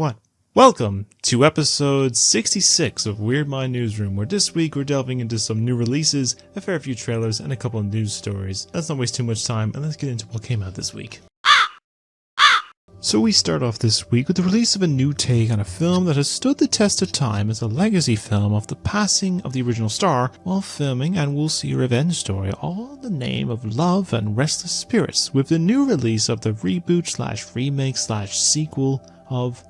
What? Welcome to episode 66 of Weird Mind Newsroom, where this week we're delving into some new releases, a fair few trailers, and a couple of news stories. Let's not waste too much time, and let's get into what came out this week. So we start off this week with the release of a new take on a film that has stood the test of time as a legacy film of the passing of the original star while filming and we'll see a revenge story, all in the name of love and restless spirits, with the new release of the reboot/remake/sequel of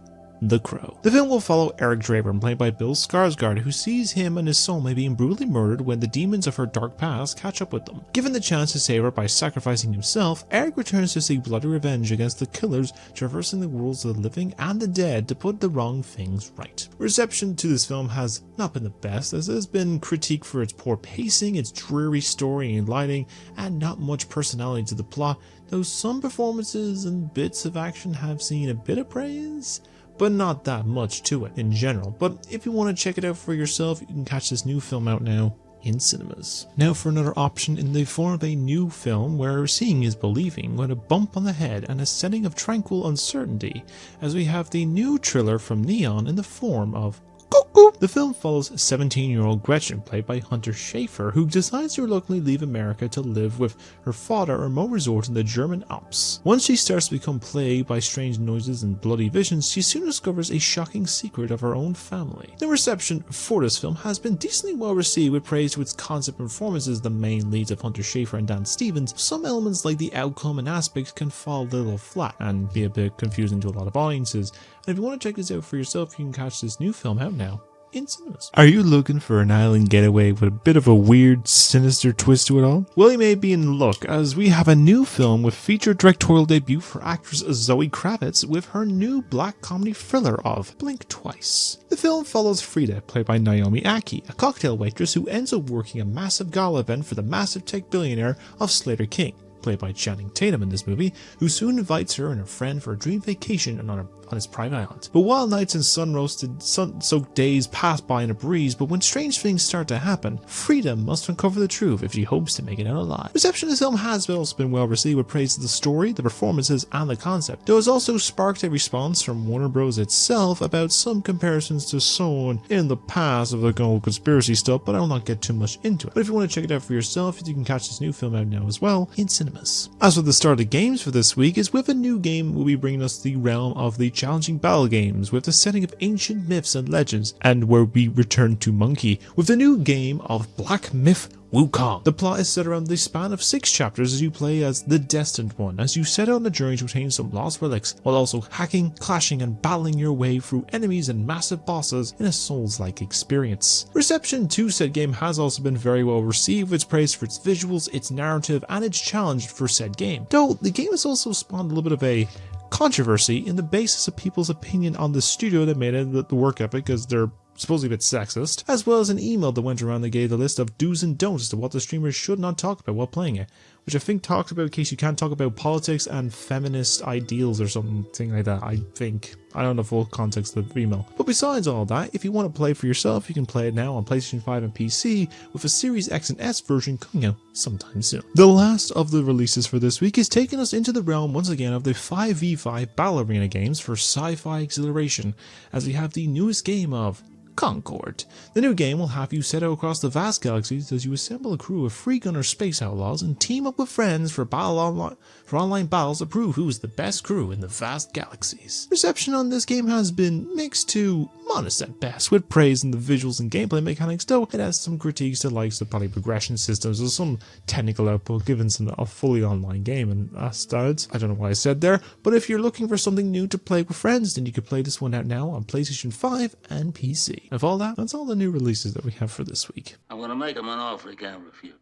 The Crow. The film will follow Eric Draven, played by Bill Skarsgård, who sees him and his soulmate being brutally murdered when the demons of her dark past catch up with them. Given the chance to save her by sacrificing himself, Eric returns to seek bloody revenge against the killers, traversing the worlds of the living and the dead to put the wrong things right. Reception to this film has not been the best, as it has been critiqued for its poor pacing, its dreary story and lighting, and not much personality to the plot, though some performances and bits of action have seen a bit of praise, but not that much to it in general. But if you want to check it out for yourself, you can catch this new film out now in cinemas. Now for another option in the form of a new film where seeing is believing, with a bump on the head and a setting of tranquil uncertainty, as we have the new thriller from Neon in the form of Cuckoo. The film follows 17-year-old Gretchen, played by Hunter Schafer, who decides to reluctantly leave America to live with her father at a remote resort in the German Alps. Once she starts to become plagued by strange noises and bloody visions, she soon discovers a shocking secret of her own family. The reception for this film has been decently well received, with praise to its concept and performances, the main leads of Hunter Schafer and Dan Stevens. Some elements like the outcome and aspects can fall a little flat and be a bit confusing to a lot of audiences. And if you want to check this out for yourself, you can catch this new film out now in cinemas. Are you looking for an island getaway with a bit of a weird, sinister twist to it all? Well, you may be in luck, as we have a new film with featured directorial debut for actress Zoe Kravitz with her new black comedy thriller of Blink Twice. The film follows Frida, played by Naomi Aki, a cocktail waitress who ends up working a massive gala event for the massive tech billionaire of Slater King, played by Channing Tatum in this movie, who soon invites her and her friend for a dream vacation on his private island. But while nights and sun-soaked days pass by in a breeze, but when strange things start to happen, Frida must uncover the truth if she hopes to make it out alive. Reception of this film has also been well received, with praise to the story, the performances, and the concept. Though it has also sparked a response from Warner Bros. Itself about some comparisons to someone in the past of the old conspiracy stuff, but I will not get too much into it. But if you want to check it out for yourself, you can catch this new film out now as well in cinemas. As for the start of games for this week, is with a new game will be bringing us the realm of the challenging battle games, with the setting of ancient myths and legends, and where we return to Monkey with the new game of Black Myth Wukong. The plot is set around the span of 6 chapters as you play as the Destined One, as you set out on a journey to obtain some lost relics, while also hacking, clashing, and battling your way through enemies and massive bosses in a Souls-like experience. Reception to said game has also been very well received, with praise for its visuals, its narrative, and its challenge for said game. Though the game has also spawned a little bit of a controversy in the basis of people's opinion on the studio that made it, the work ethic, because they're supposedly a bit sexist, as well as an email that went around that gave the list of do's and don'ts as to what the streamers should not talk about while playing it, which I think talks about in case you can't talk about politics and feminist ideals or something like that. I don't know the full context of the email. But besides all that, if you want to play for yourself, you can play it now on PlayStation 5 and PC, with a Series X and S version coming out sometime soon. The last of the releases for this week is taking us into the realm once again of the 5v5 Battle Arena games for sci-fi exhilaration, as we have the newest game of Concord. The new game will have you set out across the vast galaxies as you assemble a crew of free gunner space outlaws and team up with friends for online battles to prove who is the best crew in the vast galaxies. Reception on this game has been mixed to modest at best, with praise in the visuals and gameplay mechanics, though it has some critiques to likes of probably progression systems or some technical output given a fully online game, and I don't know what I said there, but if you're looking for something new to play with friends, then you can play this one out now on PlayStation 5 and PC. Of all that, that's all the new releases that we have for this week. I'm going to make him an offer he can't refuse.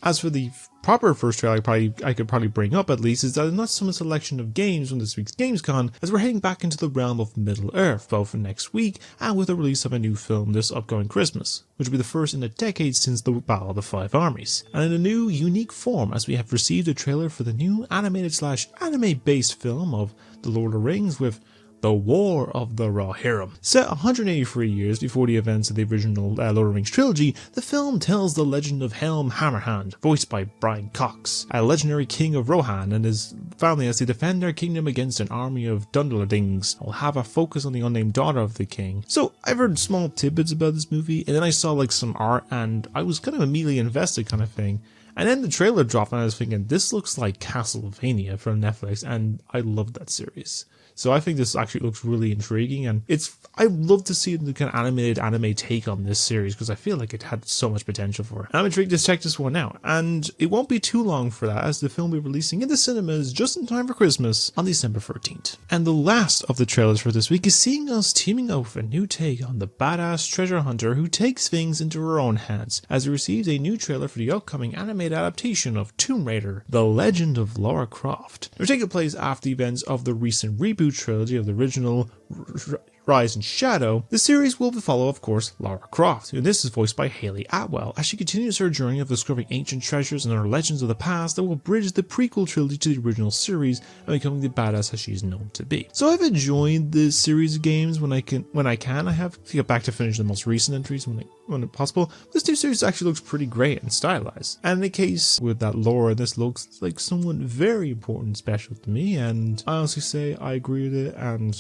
As for the proper first trailer I could probably bring up at least, is that it's not some selection of games from this week's Gamescom, as we're heading back into the realm of Middle-earth, both for next week and with the release of a new film this upcoming Christmas, which will be the first in a decade since the Battle of the Five Armies, and in a new, unique form, as we have received a trailer for the new animated/anime-based film of The Lord of the Rings, with The War of the Rohirrim. Set 183 years before the events of the original Lord of the Rings trilogy, the film tells the legend of Helm Hammerhand, voiced by Brian Cox, a legendary king of Rohan and his family as they defend their kingdom against an army of Dunderlings. I'll have a focus on the unnamed daughter of the king. So I've heard small tidbits about this movie, and then I saw like some art and I was kind of immediately invested kind of thing. And then the trailer dropped and I was thinking, this looks like Castlevania from Netflix, and I loved that series. So I think this actually looks really intriguing, and I'd love to see the kind of animated anime take on this series because I feel like it had so much potential for it. I'm intrigued to check this one out, and it won't be too long for that as the film will be releasing in the cinemas just in time for Christmas on December 13th. And the last of the trailers for this week is seeing us teaming up with a new take on the badass treasure hunter who takes things into her own hands as he receives a new trailer for the upcoming animated adaptation of Tomb Raider, The Legend of Lara Croft. They're taking place after the events of the recent reboot trilogy of the original Rise and Shadow. The series will follow, of course, Lara Croft, and this is voiced by Hayley Atwell, as she continues her journey of discovering ancient treasures and other legends of the past that will bridge the prequel trilogy to the original series and becoming the badass that she is known to be. So I've enjoyed this series of games when I can. I have to get back to finish the most recent entries when possible. This new series actually looks pretty great and stylized. And in the case with that lore, this looks like someone very important and special to me, and I honestly say I agree with it, and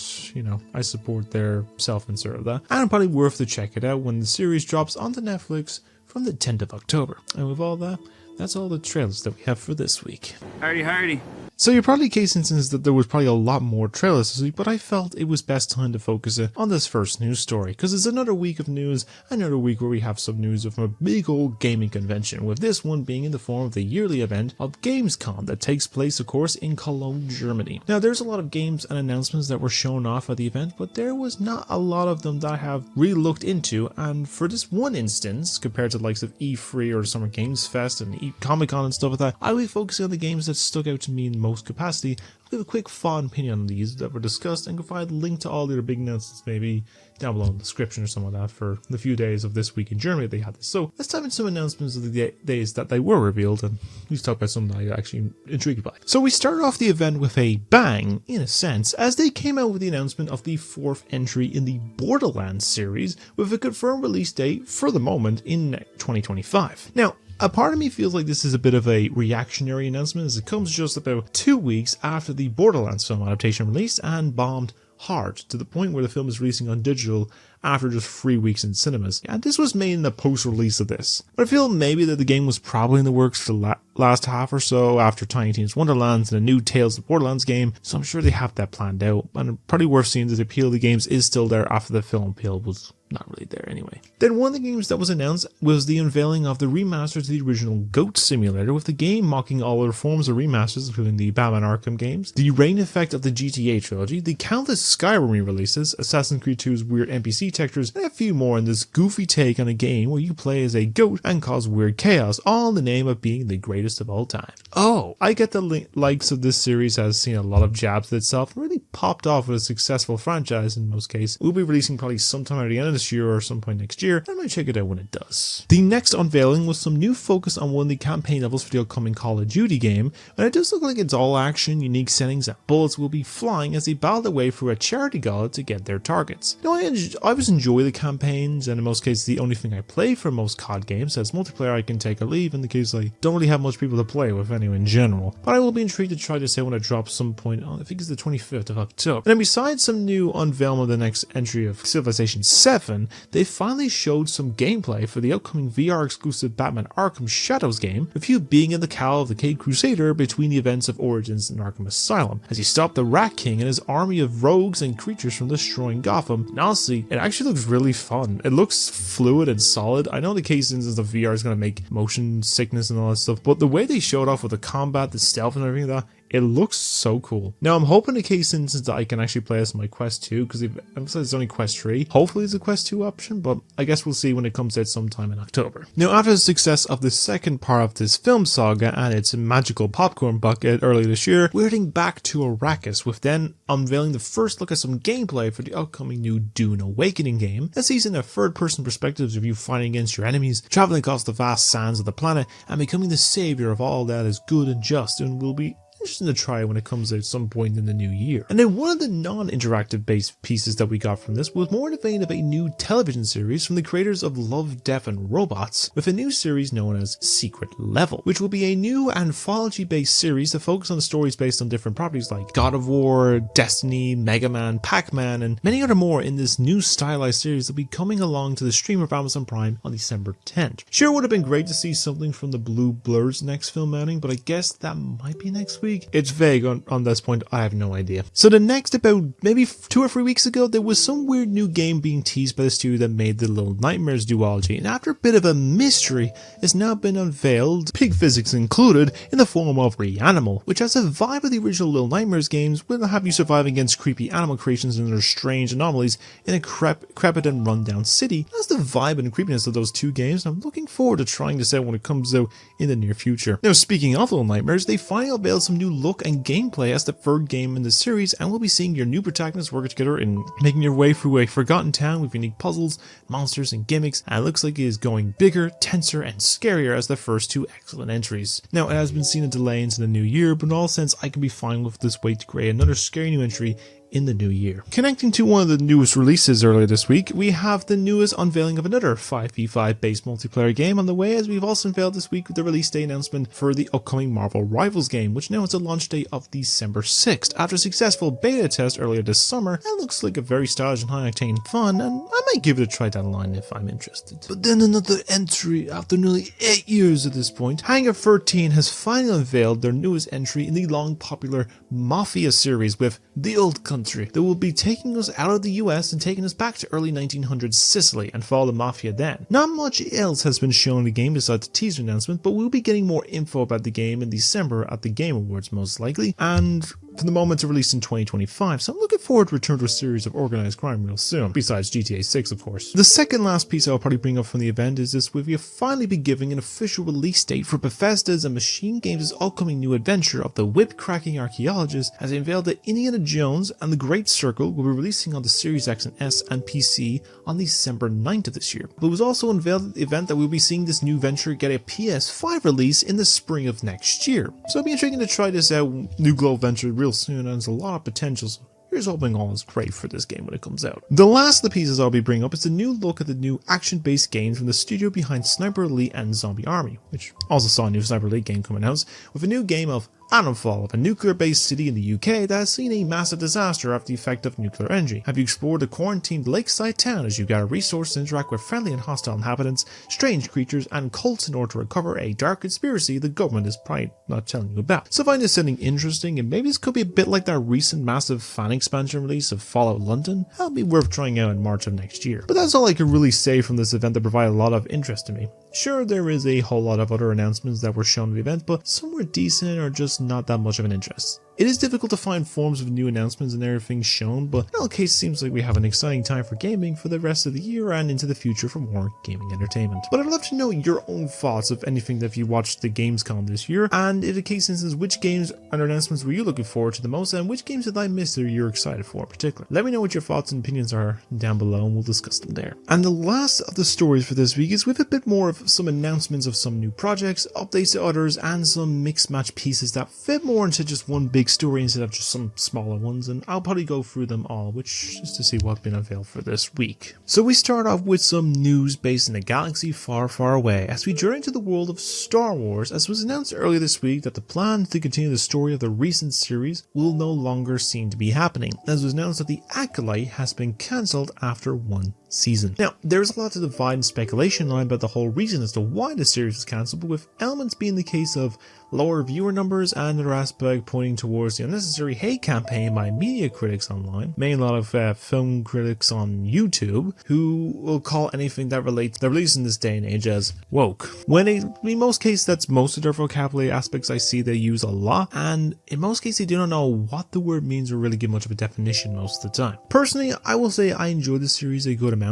I support their self-insert of that. And probably worth to check it out when the series drops onto Netflix from the 10th of October. And with all that, that's all the trailers that we have for this week. Hardy. So you're probably casing since that there was probably a lot more trailers this week, but I felt it was best time to focus it on this first news story, because it's another week of news, another week where we have some news from a big old gaming convention, with this one being in the form of the yearly event of Gamescom that takes place, of course, in Cologne, Germany. Now, there's a lot of games and announcements that were shown off at the event, but there was not a lot of them that I have really looked into, and for this one instance, compared to the likes of E3 or Summer Games Fest and Comic-Con and stuff like that, I will be focusing on the games that stuck out to me in most capacity. I'll give a quick fond opinion on these that were discussed and provide a link to all the other big announcements maybe down below in the description or something like that for the few days of this week in Germany that they had this. So let's dive into some announcements of the days that they were revealed, and let's talk about some that I actually intrigued by. So we started off the event with a bang, in a sense, as they came out with the announcement of the 4th entry in the Borderlands series with a confirmed release date for the moment in 2025. Now, a part of me feels like this is a bit of a reactionary announcement, as it comes just about 2 weeks after the Borderlands film adaptation released and bombed hard to the point where the film is releasing on digital after just 3 weeks in cinemas. And this was made in the post-release of this. But I feel maybe that the game was probably in the works for the last half or so after Tiny Tina's Wonderlands and a new Tales of Borderlands game, so I'm sure they have that planned out. And probably worth seeing that the appeal of the games is still there after the film appeal was not really there anyway. Then one of the games that was announced was the unveiling of the remaster to the original Goat Simulator, with the game mocking all other forms of remasters, including the Batman Arkham games, the rain effect of the GTA trilogy, the countless Skyrim re-releases, Assassin's Creed 2's weird NPC textures, and a few more in this goofy take on a game where you play as a goat and cause weird chaos, all in the name of being the greatest of all time. Oh, I get the likes of this series has seen a lot of jabs at itself and really popped off with a successful franchise in most cases. We'll be releasing probably sometime at the end of this year or some point next year. I might check it out when it does. The next unveiling was some new focus on one of the campaign levels for the upcoming Call of Duty game, and it does look like it's all action, unique settings, and bullets will be flying as they battle their way through a charity gala to get their targets. Now, I always enjoy the campaigns, and in most cases the only thing I play for most COD games, as multiplayer I can take or leave in the case I don't really have much people to play with anyway in general. But I will be intrigued to try this out when it drops some point on, I think it's the 25th of October. And then besides some new unveiling of the next entry of Civilization 7, they finally showed some gameplay for the upcoming VR exclusive Batman Arkham Shadows game, with you being in the cowl of the Caped Crusader between the events of Origins and Arkham Asylum, as you stop the Rat King and his army of rogues and creatures from destroying Gotham. And honestly, it actually looks really fun. It looks fluid and solid. I know the case instance of VR is going to make motion sickness and all that stuff, but the way they showed off with the combat, the stealth and everything like that, it looks so cool. Now, I'm hoping the case instance that I can actually play this on my Quest 2, because they've emphasized it's only Quest 3. Hopefully it's a Quest 2 option, but I guess we'll see when it comes out sometime in October. Now, after the success of the second part of this film saga and its magical popcorn bucket earlier this year, we're heading back to Arrakis, with then unveiling the first look at some gameplay for the upcoming new Dune Awakening game that sees in a third-person perspectives of you fighting against your enemies, traveling across the vast sands of the planet, and becoming the savior of all that is good and just, and will be interesting to try when it comes out some point in the new year. And then one of the non-interactive based pieces that we got from this was more in the vein of a new television series from the creators of Love, Death and Robots, with a new series known as Secret Level, which will be a new anthology based series that focuses on stories based on different properties like God of War, Destiny, Mega Man, Pac-Man, and many other more in this new stylized series that will be coming along to the stream of Amazon Prime on December 10th. Sure, it would have been great to see something from the Blue Blur's next film outing, but I guess that might be next week. It's vague on this point, I have no idea. So the next, about maybe 2 or 3 weeks ago, there was some weird new game being teased by the studio that made the Little Nightmares duology, and after a bit of a mystery, it's now been unveiled, pig physics included, in the form of Reanimal, which has a vibe of the original Little Nightmares games, will have you survive against creepy animal creations and their strange anomalies in a decrepit and rundown city. That's the vibe and creepiness of those two games, and I'm looking forward to trying this out when it comes out in the near future. Now, speaking of Little Nightmares, they finally unveiled some new look and gameplay as the third game in the series, and we'll be seeing your new protagonists work together in making your way through a forgotten town with unique puzzles, monsters, and gimmicks, and it looks like it is going bigger, tenser, and scarier as the first two excellent entries. Now, it has been seen a delay into the new year, but in all sense, I can be fine with this wait to create another scary new entry in the new year. Connecting to one of the newest releases earlier this week, we have the newest unveiling of another 5v5 based multiplayer game on the way, as we've also unveiled this week with the release date announcement for the upcoming Marvel Rivals game, which now has a launch date of December 6th. After a successful beta test earlier this summer, it looks like a very stylish and high octane fun, and I might give it a try down the line if I'm interested. But then another entry after nearly 8 years at this point. Hangar 13 has finally unveiled their newest entry in the long popular Mafia series with The Old Country. That will be taking us out of the US and taking us back to early 1900s Sicily and follow the Mafia then. Not much else has been shown in the game besides the teaser announcement, but we'll be getting more info about the game in December at the Game Awards most likely, and for the moment to release in 2025, so I'm looking forward to return to a series of organized crime real soon, besides GTA 6 of course. The second last piece I'll probably bring up from the event is this, with you finally be giving an official release date for Bethesda's and Machine Games' upcoming new adventure of the whip-cracking archaeologist, as they unveiled that Indiana Jones and the Great Circle will be releasing on the Series X and S and PC on December 9th of this year. But it was also unveiled at the event that we'll be seeing this new venture get a PS5 release in the spring of next year. So it'll be intriguing to try this out, new global venture real soon, and there's a lot of potential. So here's hoping all is great for this game when it comes out. The last of the pieces I'll be bringing up is a new look at the new action-based games from the studio behind Sniper Elite and Zombie Army, which also saw a new Sniper Elite game coming out, with a new game of Atomfall, a nuclear-based city in the UK that has seen a massive disaster after the effect of nuclear energy. Have you explored the quarantined lakeside town as you gather resources and interact with friendly and hostile inhabitants, strange creatures, and cults in order to recover a dark conspiracy the government is probably not telling you about. So I find this setting interesting, and maybe this could be a bit like that recent massive fan expansion release of Fallout London. That'll be worth trying out in March of next year. But that's all I can really say from this event that provided a lot of interest to me. Sure, there is a whole lot of other announcements that were shown at the event, but some were decent or just not that much of an interest. It is difficult to find forms of new announcements and everything shown, but in all cases, it seems like we have an exciting time for gaming for the rest of the year and into the future for more gaming entertainment. But I'd love to know your own thoughts of anything that you watched the Gamescom this year, and in the case instance, which games and announcements were you looking forward to the most, and which games did I miss that you're excited for in particular? Let me know what your thoughts and opinions are down below, and we'll discuss them there. And the last of the stories for this week is with a bit more of some announcements of some new projects, updates to others, and some mixed match pieces that fit more into just one big story instead of just some smaller ones, and I'll probably go through them all, which is to see what's been unveiled for this week. So we start off with some news based in a galaxy far, far away as we journey into the world of Star Wars, as was announced earlier this week that the plan to continue the story of the recent series will no longer seem to be happening, as was announced that the Acolyte has been cancelled after one season. Now, there's a lot to divide and speculation on about the whole reason as to why the series was cancelled, but with elements being the case of lower viewer numbers and another aspect pointing towards the unnecessary hate campaign by media critics online, mainly a lot of film critics on YouTube, who will call anything that relates to the release in this day and age as woke. When in most cases, that's most of their vocabulary aspects I see they use a lot, and in most cases they do not know what the word means or really give much of a definition most of the time. Personally, I will say I enjoyed the series a good amount,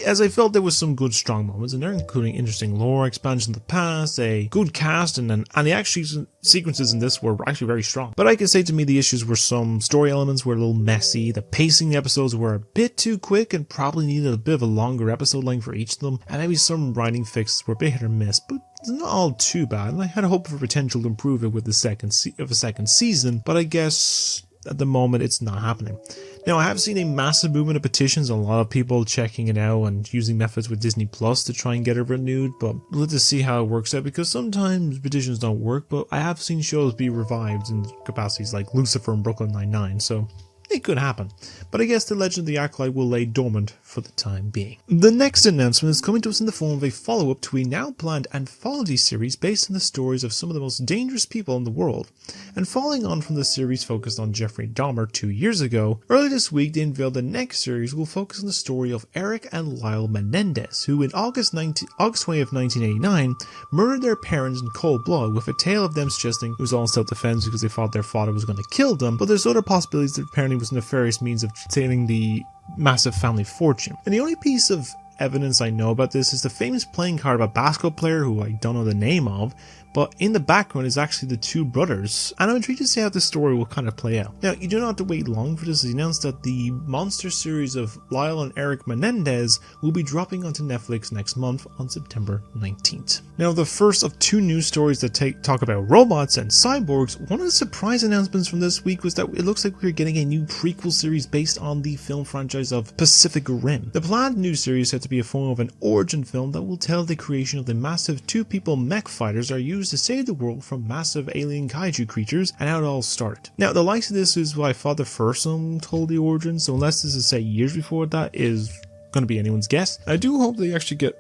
as I felt there was some good strong moments in there, including interesting lore expansion of the past, a good cast, and the action sequences in this were actually very strong. But I can say to me the issues were some story elements were a little messy, the pacing of the episodes were a bit too quick and probably needed a bit of a longer episode length for each of them, and maybe some writing fixes were a bit hit or miss, but it's not all too bad, and I had hope for potential to improve it with the second season, but I guess at the moment it's not happening. Now, I have seen a massive movement of petitions, a lot of people checking it out and using methods with Disney Plus to try and get it renewed, but we'll have to see how it works out, because sometimes petitions don't work, but I have seen shows be revived in capacities like Lucifer and Brooklyn Nine-Nine, so it could happen. But I guess the Legend of the Acolyte will lay dormant for the time being. The next announcement is coming to us in the form of a follow-up to a now planned anthology series based on the stories of some of the most dangerous people in the world. And following on from the series focused on Jeffrey Dahmer 2 years ago, earlier this week they unveiled the next series will focus on the story of Eric and Lyle Menendez, who in August 20th of 1989 murdered their parents in cold blood, with a tale of them suggesting it was all self-defense because they thought their father was going to kill them, but there's other possibilities that apparently was a nefarious means of obtaining the massive family fortune. And the only piece of evidence I know about this is the famous playing card of a basketball player who I don't know the name of, but in the background is actually the two brothers, and I'm intrigued to see how this story will kind of play out. Now, you do not have to wait long for this. He announced that the monster series of Lyle and Eric Menendez will be dropping onto Netflix next month on September 19th. Now, the first of two news stories that talk about robots and cyborgs, one of the surprise announcements from this week was that it looks like we're getting a new prequel series based on the film franchise of Pacific Rim. The planned new series is said to be a form of an origin film that will tell the creation of the massive two-people mech fighters are used to save the world from massive alien kaiju creatures and how it all started. Now, the likes of this is what I thought the first one told the origin, so unless this is say years before that is going to be anyone's guess. I do hope they actually get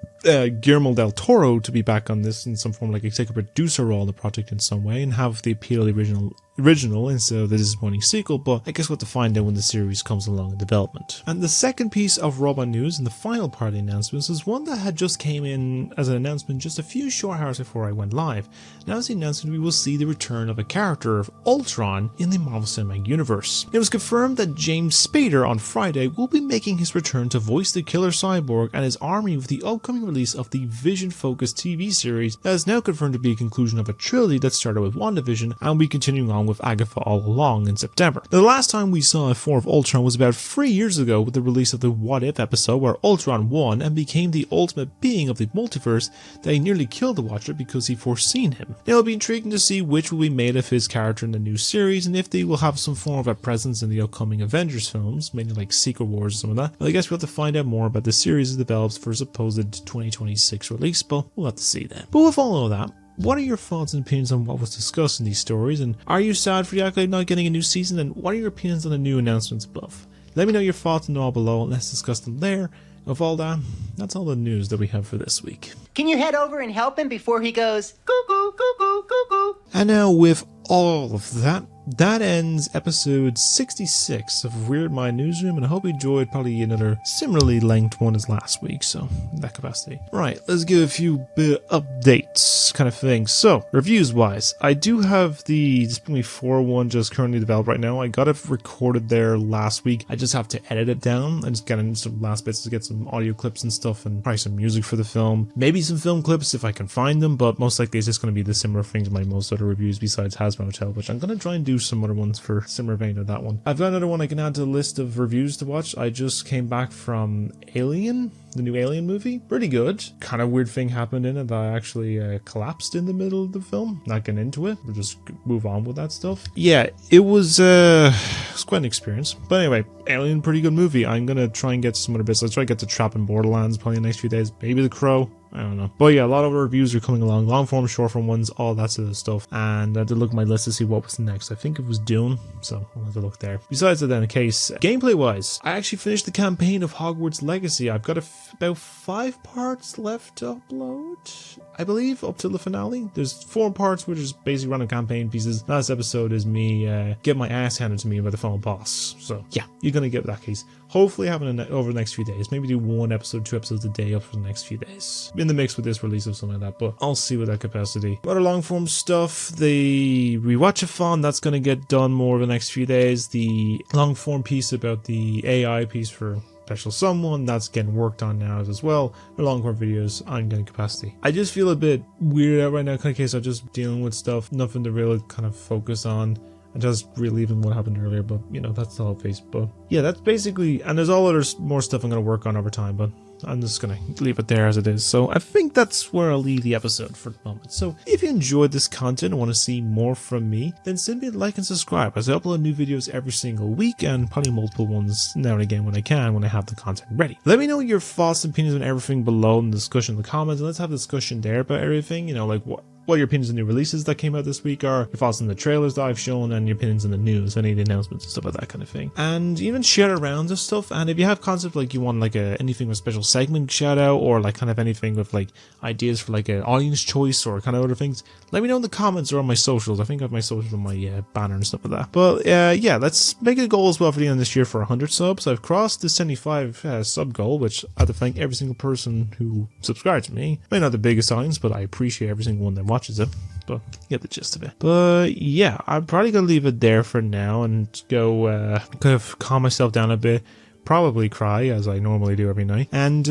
Guillermo del Toro to be back on this in some form, like take a producer role on the project in some way and have the appeal of the original instead of the disappointing sequel, but I guess we'll have to find out when the series comes along in development. And the second piece of robot news and the final part of the announcements is one that had just came in as an announcement just a few short hours before I went live. Now, as the announcement, we will see the return of a character of Ultron in the Marvel Cinematic Universe. It was confirmed that James Spader on Friday will be making his return to voice the killer cyborg and his army with the upcoming release of the Vision-focused TV series that is now confirmed to be a conclusion of a trilogy that started with WandaVision and will be continuing on with Agatha all along in September. Now, the last time we saw a form of Ultron was about 3 years ago with the release of the What If episode where Ultron won and became the ultimate being of the multiverse that he nearly killed the Watcher because he foreseen him. Now, it'll be intriguing to see which will be made of his character in the new series and if they will have some form of a presence in the upcoming Avengers films, mainly like Secret Wars or some of that. But I guess we'll have to find out more about the series as it develops for a supposed 2026 release, but we'll have to see then. But with all of that, what are your thoughts and opinions on what was discussed in these stories, and are you sad for the Acolyte not getting a new season, and what are your opinions on the new announcements above? Let me know your thoughts in the all below, and let's discuss them there. Of all that, that's all the news that we have for this week. Can you head over and help him before he goes cuckoo, cuckoo, cuckoo? And now with all of that, that ends episode 66 of Weird Mind Newsroom, and I hope you enjoyed probably another similarly length one as last week, so in that capacity. Right, let's give a few bit updates kind of thing. So, reviews wise, I do have the Display 4.1 just currently developed right now. I got it recorded there last week. I just have to edit it down and just get in some last bits to get some audio clips and stuff and probably some music for the film. Maybe some film clips if I can find them, but most likely it's just going to be the similar things to my most other reviews besides Hasbro Hotel, which I'm going to try and do some other ones for similar vein to that one. I've got another one I can add to the list of reviews to watch. I just came back from Alien, the new Alien movie. Pretty good. Kind of weird thing happened in it that I actually collapsed in the middle of the film. Not getting into it. We'll just move on with that stuff. Yeah, it was quite an experience. But anyway, Alien, pretty good movie. I'm gonna try and get some other bits. Let's try to get to Trap in Borderlands probably in the next few days. Maybe The Crow. I don't know. But yeah, a lot of reviews are coming along. Long form, short form ones, all that sort of stuff. And I had to look at my list to see what was next. I think it was Dune, so I'll have to look there. Besides that, then, in case, gameplay wise, I actually finished the campaign of Hogwarts Legacy. I've got about 5 parts left to upload, I believe, up to the finale. There's 4 parts, which is basically random campaign pieces. Last episode is me get my ass handed to me by the final boss. So yeah, you're gonna get that case. Hopefully having it over the next few days. Maybe do 1 episode, 2 episodes a day up for the next few days. In the mix with this release of something like that, but I'll see with that capacity. Other long form stuff, the rewatchathon, that's going to get done more over the next few days. The long form piece about the AI piece for Special Someone, that's getting worked on now as well. The long form videos, I'm getting capacity. I just feel a bit weirded out right now, kind of case I'm just dealing with stuff, nothing to really kind of focus on. And just reliving what happened earlier, but you know, that's the whole face. But yeah, that's basically, and there's all other more stuff I'm going to work on over time, but I'm just gonna leave it there as it is. So I think that's where I'll leave the episode for the moment. So if you enjoyed this content and want to see more from me, then simply like and subscribe, as I upload new videos every single week, and probably multiple ones now and again when I can, when I have the content ready. Let me know your thoughts and opinions on everything below in the discussion in the comments, and let's have a discussion there about everything, you know, like what your opinions on new releases that came out this week are, your thoughts on the trailers that I've shown, and your opinions on the news, any of the announcements and stuff like that kind of thing. And even share around this stuff, and if you have concepts like you want like anything with a special segment shout out, or like kind of anything with like ideas for like an audience choice or kind of other things, let me know in the comments or on my socials. I think I have my socials on my banner and stuff like that. But yeah, let's make it a goal as well for the end of this year for 100 subs. I've crossed the 75 sub goal, which I have to thank every single person who subscribes to me. Maybe not the biggest audience, but I appreciate every single one that watches it, but you get the gist of it. But yeah, I'm probably gonna leave it there for now and go kind of calm myself down a bit, probably cry as I normally do every night, and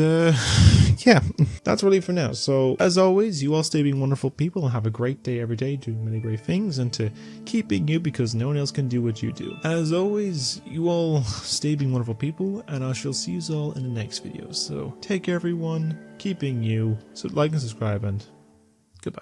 yeah, that's really for now. So as always, you all stay being wonderful people and have a great day every day, doing many great things, and to keep being you, because no one else can do what you do. And as always, you all stay being wonderful people, and I shall see you all in the next video. So take care everyone, keep being you, so like and subscribe, and